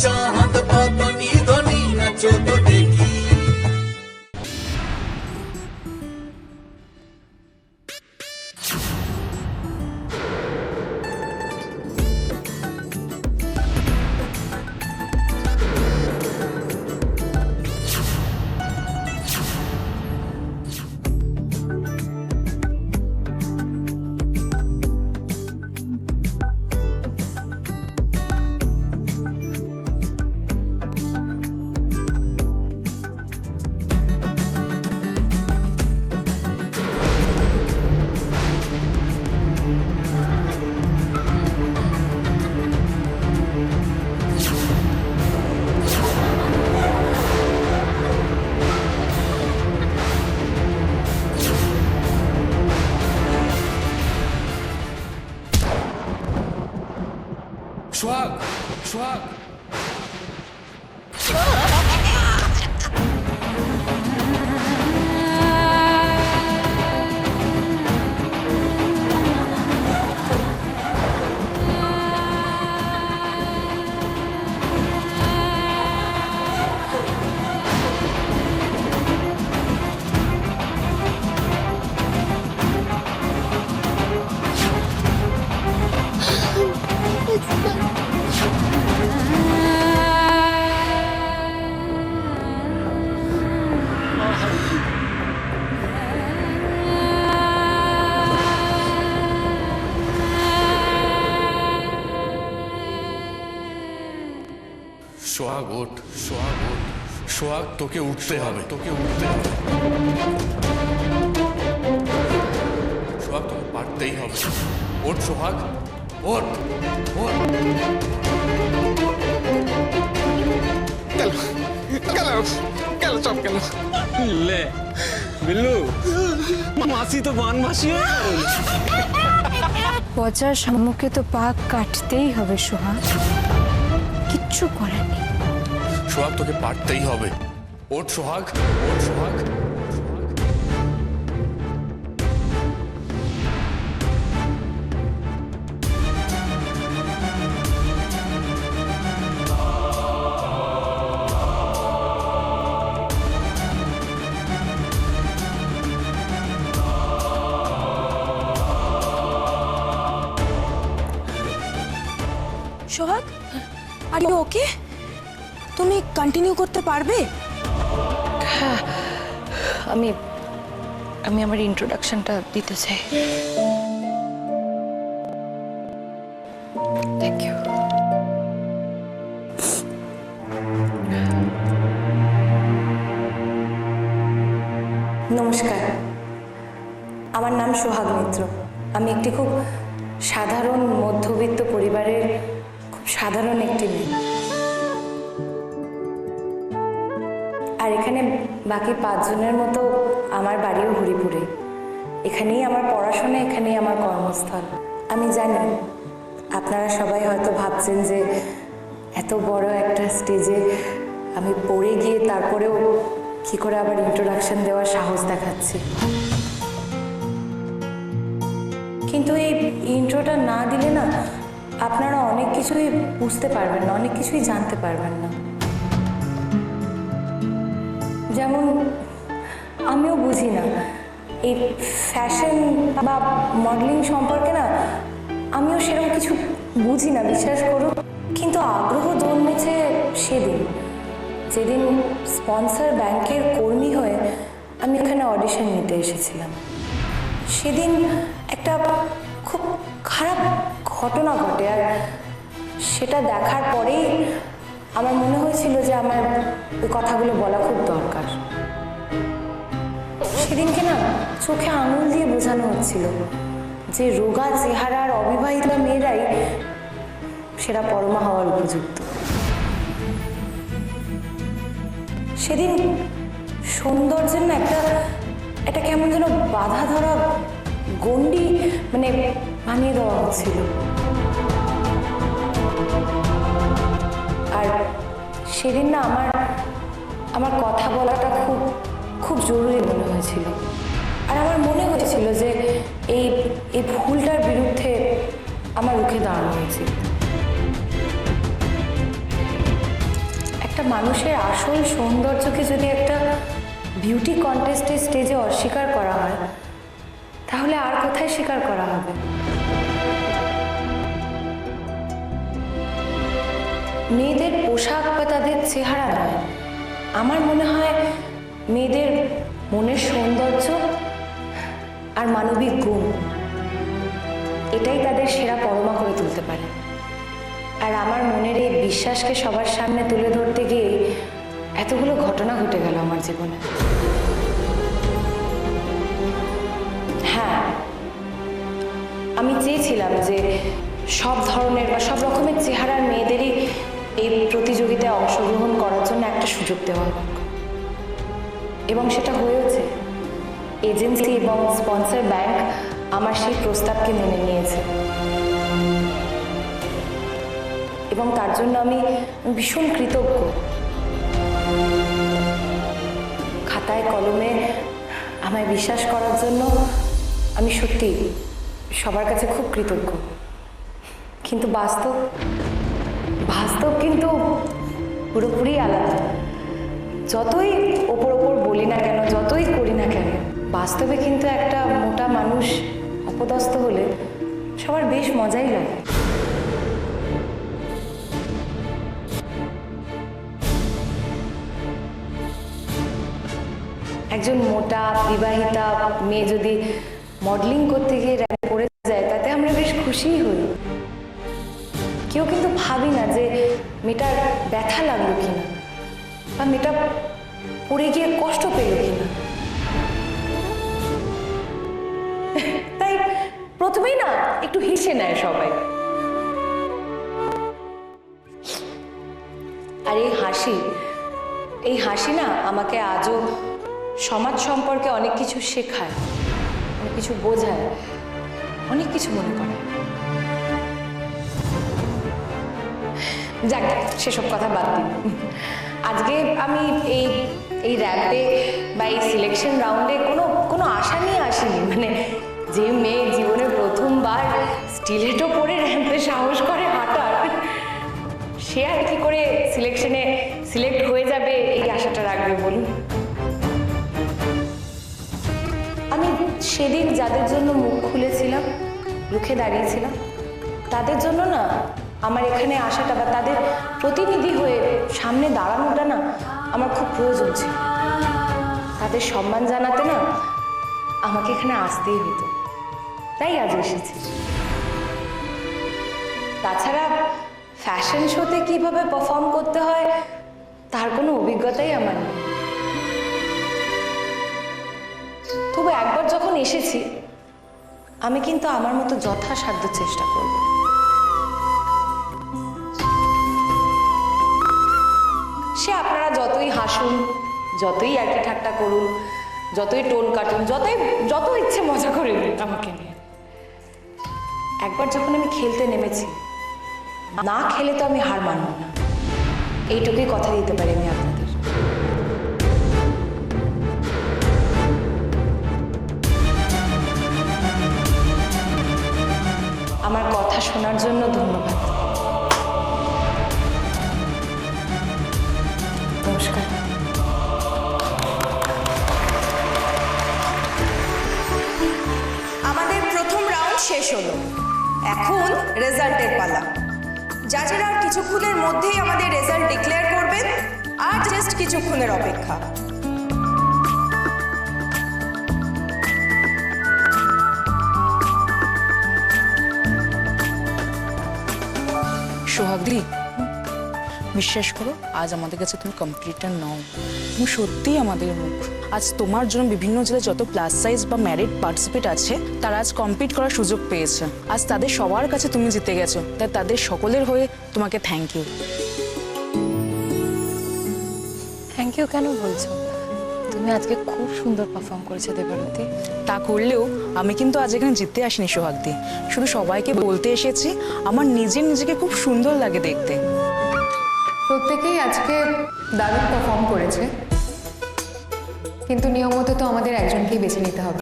চাঁদ বদনি ধনি নাচো তো দেখি। সোহাগ, সোহাগ, সোহাগ ওঠ, সোহাগ ওঠ, সোহাগ তোকে উঠতে হবে, তোকে উঠতে হবে। সোহাগ তোকে পারতেই হবে। ওঠ সোহাগ, ওঠ, ওঠ। কেন চপ কেন লে বিল্লু মাসি তো বানমাসি হয়ে গেল। পচার সম্মুখে তো পা কাটতেই হবে সোহাগ, কিচ্ছু করার নেই। সোহাগ তোকে পারতেই হবে। ওঠ সোহাগ, ওঠ সোহাগ। সোহাগ, আর ইউ ওকে? তুমি কন্টিনিউ করতে পারবে? হ্যাঁ, আমি আমার ইন্ট্রোডাকশনটা দিতে চাই। Thank you. নমস্কার, আমার নাম সোহাগ মিত্র। আমি একটি খুব সাধারণ মধ্যবিত্ত পরিবারের খুব সাধারণ একটি মেয়ে। আর এখানে বাকি 5 জনের মতো আমার বাড়িও হরিপুরে। এখানেই আমার পড়াশোনা, এখানেই আমার কর্মস্থল। আমি জানি আপনারা সবাই হয়তো ভাবছেন যে এত বড় একটা স্টেজে আমি পড়ে গিয়ে তারপরেও কি করে আবার ইন্ট্রোডাকশন দেওয়ার সাহস দেখাচ্ছি। কিন্তু এই ইন্ট্রোটা না দিলে না আপনারা অনেক কিছুই বুঝতে পারবেন না, অনেক কিছুই জানতে পারবেন না। যেমন আমিও বুঝি না এই ফ্যাশন বা মডেলিং সম্পর্কে, না আমিও সেরকম কিছু বুঝি না, বিশ্বাস করুন। কিন্তু আগ্রহ জন্মেছে সেদিন, যেদিন স্পন্সর ব্যাংকের কর্মী হয়ে আমি এখানে অডিশন নিতে এসেছিলাম। সেদিন একটা খুব খারাপ ঘটনা ঘটে, আর সেটা দেখার পরেই আমার মনে হয়েছিল যে আমার ওই কথাগুলো বলা খুব দরকার। সেদিনকে না চোখে আঙুল দিয়ে বোঝানো হচ্ছিল যে রোগা চেহারার অবিবাহিতা মেয়েরাই সেরা পরমা হওয়ার উপযুক্ত। সেদিন সৌন্দর্যের না একটা কেমন যেন বাধা ধরা গণ্ডি বানিয়ে দেওয়া হচ্ছিল। আর সেদিন না আমার কথা বলাটা খুব জরুরি মনে হয়েছিল। আর আমার মনে হয়েছিল যে এই ভুলটার বিরুদ্ধে আমার রুখে দাঁড়ানো উচিত। মানুষের আসল সৌন্দর্যকে যদি একটা বিউটি কন্টেস্টের স্টেজে অস্বীকার করা হয়, তাহলে আর কোথায় স্বীকার করা হবে? মেয়েদের পোশাক বা তাদের চেহারা নয়, আমার মনে হয় মেয়েদের মনের সৌন্দর্য আর মানবিক গুণ, এটাই তাদের সেরা পরমা করে তুলতে পারে। আর আমার মনের এই বিশ্বাসকে সবার সামনে তুলে ধরতে গিয়ে এতগুলো ঘটনা ঘটে গেল আমার জীবনে। হ্যাঁ, আমি চেয়েছিলাম যে সব ধরনের বা সব রকমের চেহারার মেয়েদেরই এই প্রতিযোগিতায় অংশগ্রহণ করার জন্য একটা সুযোগ দেওয়া হোক, এবং সেটা হয়েছে। এজেন্সি এবং স্পন্সর ব্যাংক আমার সেই প্রস্তাবকে মেনে নিয়েছে, এবং তার জন্য আমি ভীষণ কৃতজ্ঞ। খাতায় কলমে আমায় বিশ্বাস করার জন্য আমি সত্যি সবার কাছে খুব কৃতজ্ঞ। কিন্তু বাস্তব কিন্তু পুরোপুরি আলাদা। যতই ওপর বলি না কেন, যতই করি না কেন, বাস্তবে কিন্তু একটা মোটা মানুষ অপদস্থ হলে সবার বেশ মজাই লাগে। একজন মোটা বিবাহিতা মেয়ে যদি মডেলিং করতে গিয়ে র্যাঙ্ক পড়ে যায়, তাতে আমরা বেশ খুশিই হই। কেউ কিন্তু ভাবি না যে মেয়েটার ব্যথা লাগলো কিনা, বা মেয়েটা পড়ে গিয়ে কষ্ট পেল কিনা। তাই প্রথমেই না একটু হেসে নেয় সবাই। আর এই হাসি না আমাকে আজও সমাজ সম্পর্কে অনেক কিছু শেখায়, অনেক কিছু বোঝায়, অনেক কিছু মনে করে। যাক, সেসব কথা বাদ দিন। আজকে আমি এই র্যাম্পে বা এই সিলেকশন রাউন্ডে কোনো আশা নিয়ে আসিনি। মানে যে মেয়ে জীবনে প্রথমবার স্টিলেটও পরে র্যাম্পে সাহস করে হাঁটার, সে আর কি করে সিলেকশনে সিলেক্ট হয়ে যাবে এই আশাটা রাখবে বলুন? আমি সেদিন যাদের জন্য মুখ খুলেছিলাম, রুখে দাঁড়িয়েছিলাম, তাদের জন্য না আমার এখানে আসাটা বা তাদের প্রতিনিধি হয়ে সামনে দাঁড়ানোটা না আমার খুব প্রয়োজন ছিল। তাদের সম্মান জানাতে না আমাকে এখানে আসতেই হতো, তাই আজ এসেছি। তাছাড়া ফ্যাশন শোতে কিভাবে পারফর্ম করতে হয় তার কোনো অভিজ্ঞতাই আমার নেই। তবু একবার যখন এসেছি, আমি কিন্তু আমার মতো যথাসাধ্য চেষ্টা করব। সে আপনারা যতই হাসুন, যতই একই ঠাট্টা করুন, যতই টোন কাটুন, যত ইচ্ছে মজা করে নিন আমাকে নিয়ে, একবার যখন আমি খেলতে নেমেছি, না খেলে তো আমি হার মানব না, এইটুকুই কথা দিতে পারি আমি আপনাদের। আমার কথা শোনার জন্য ধন্যবাদ। নমস্কার। আমাদের প্রথম রাউন্ড শেষ হলো, এখন রেজাল্টের পালা। জাজেরা আর কিছুক্ষণের মধ্যেই আমাদের রেজাল্ট ডিক্লেয়ার করবেন, আর জাস্ট কিছুক্ষণের অপেক্ষা। সোহাগদি, বিশ্বাস করো, আজ আমাদের কাছে তুমি কম্পিটিটর নও, তুমি সত্যিই আমাদের মুখ। আজ তোমার জন্য বিভিন্ন জেলায় যত প্লাস সাইজ বা ম্যারিড পার্টিসিপেট আছে, তারা আজ কম্পিট করার সুযোগ পেয়েছে। আজ তাদের সবার কাছে তুমি জিতে গেছো, তাই তাদের সকলের হয়ে তোমাকে থ্যাংক ইউ। থ্যাংক ইউ কেন বলছো? তুমি আজকে খুব সুন্দর পারফর্ম করেছো দেবারতী। তা করলেও আমি কিন্তু আজ এখানে জিততে আসিনি সোহাগদি, শুধু সবাইকে বলতে এসেছি আমার নিজেকে খুব সুন্দর লাগে দেখতে। প্রত্যেকেই আজকে দারুণ পারফর্ম করেছে, কিন্তু নিয়মত তো আমাদের একজনকেই বেছে নিতে হবে।